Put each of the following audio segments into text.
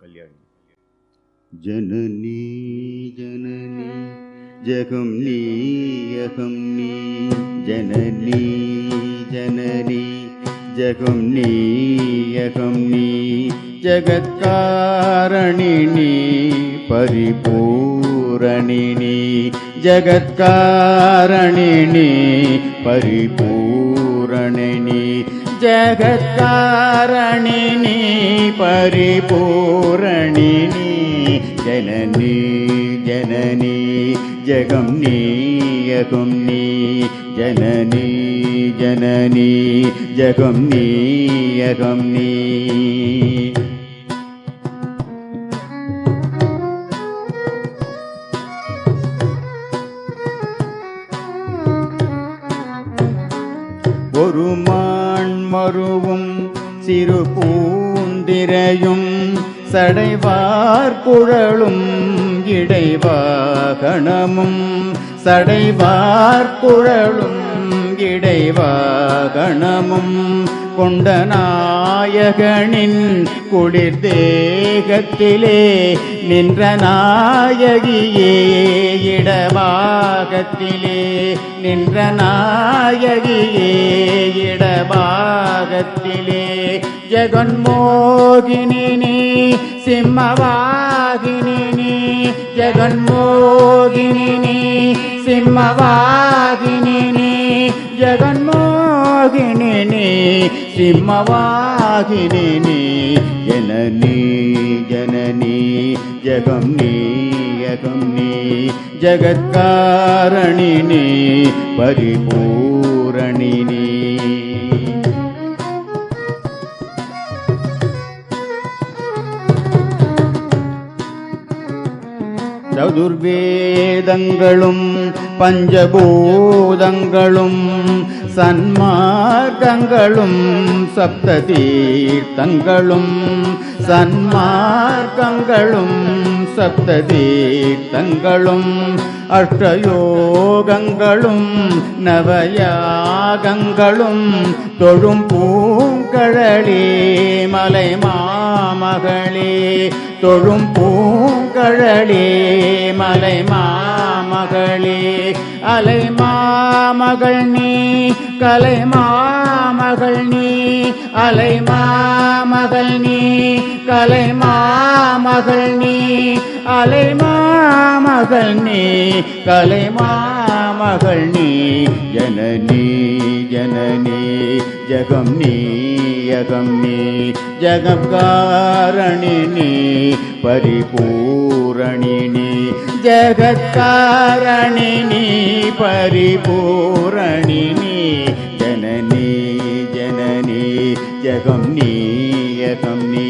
कल्याणी। जननी जननी जगं नीयहं नी, जननी जननी जगं नीयहं नी, जगत्कारणिनी परिपूरणिनी, जगत्कारणिनी परिपूरणिनी, जगत्कारणिनी परिपूरणिनी, जननी जननी जगं नीयहं नी, जननी जननी जगं नीयहं नी। ஒரு மான் மருவும் சிறு பூந்திரையும் சடைவார் குழலும் இடைவாகணமும், சடைவார் குழலும் இடைவாகணமும் கொண்ட நாயகனின் குளிர் தேகத்திலே நின்ற நாயகியே, இடபாகத்திலே நின்ற நாயகியே, இடபாகத்திலே ஜெகன்மோகினி சிம்மவாகினி, ஜெகன்மோகினி சிம்மவாகினி, ஜெகன்மோகினி சிம்மவாகினி, जननी जननी जगं नीयहं नी, जगत्कारणिनी परिपूरणिनी। சதுர்வேதங்களும் பஞ்சபூதங்களும் சன்மார்க்கங்களும் சப்ததீர்த்தங்களும், சன்மார்க்கங்களும் சப்ததீர்த்தங்களும் அஷ்டயோகங்களும் நவயாகங்களும் தொழும் பூங்கழலே மலை மாமகளே, தொழும் பூங்கழலே மலை மாமகளே, அலை மாமகள் நீ கலை மாமகள் நீ, அலை மாமகள் நீ கலை மாமகள் நீ, அலை மாமகள் நீ கலை மாமகள் நீ, जननी जननी जगं नीयहं नी, जगत्कारणिनी परिपूरणिनी, जगत्कारणिनी परिपूरणिनी, जननी जननी जगं नीयहं नी।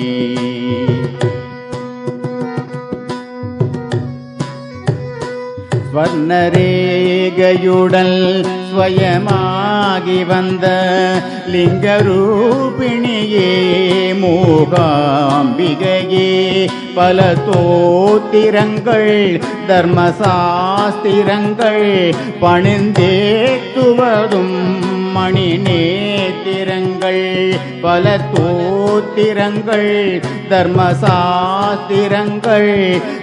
ஸ்வர்ணரேகையுடல் ஸ்வயமாகி வந்த லிங்கரூபிணியே, மூகாம்பிகையே, பல தோத்திரங்கள் தர்மசாஸ்திரங்கள் பணிந்தேத்துவதும் மணி நேத்திரங்கள், பல தோத்திரங்கள் தர்மசாஸ்திரங்கள்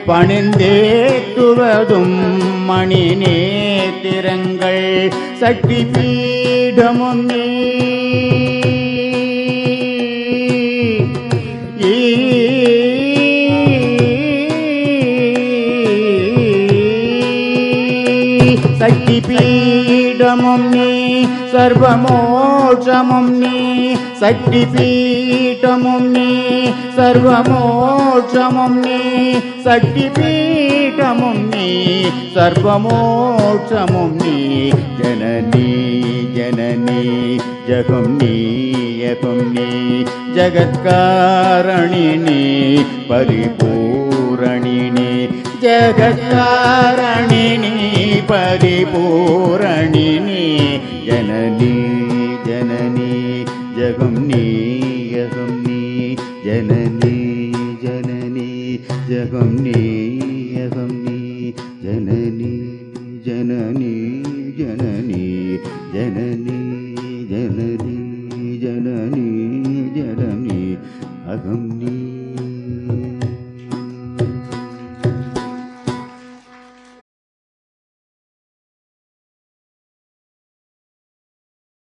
பணிந்தேத்துவதும் மணி நேத்திரங்கள், சக்தி பீடமும் நீ, சக்தி பீடமும் நீ, சர்வமோட்சமும் நீ, சக்தி பீடமும் நீ, சர்வமோட்சமும் நீ, சக்தி பீடமும் நீ, சர்வமோட்சமும் நீ, जननी जननी जगं नीयहं नी, जगत्कारणिनी परिपूरणिनी, जगत्कारणिनी परिपूरणिनी, जननी जननी जगं नीयहं नी, जननी जननी जगं नी।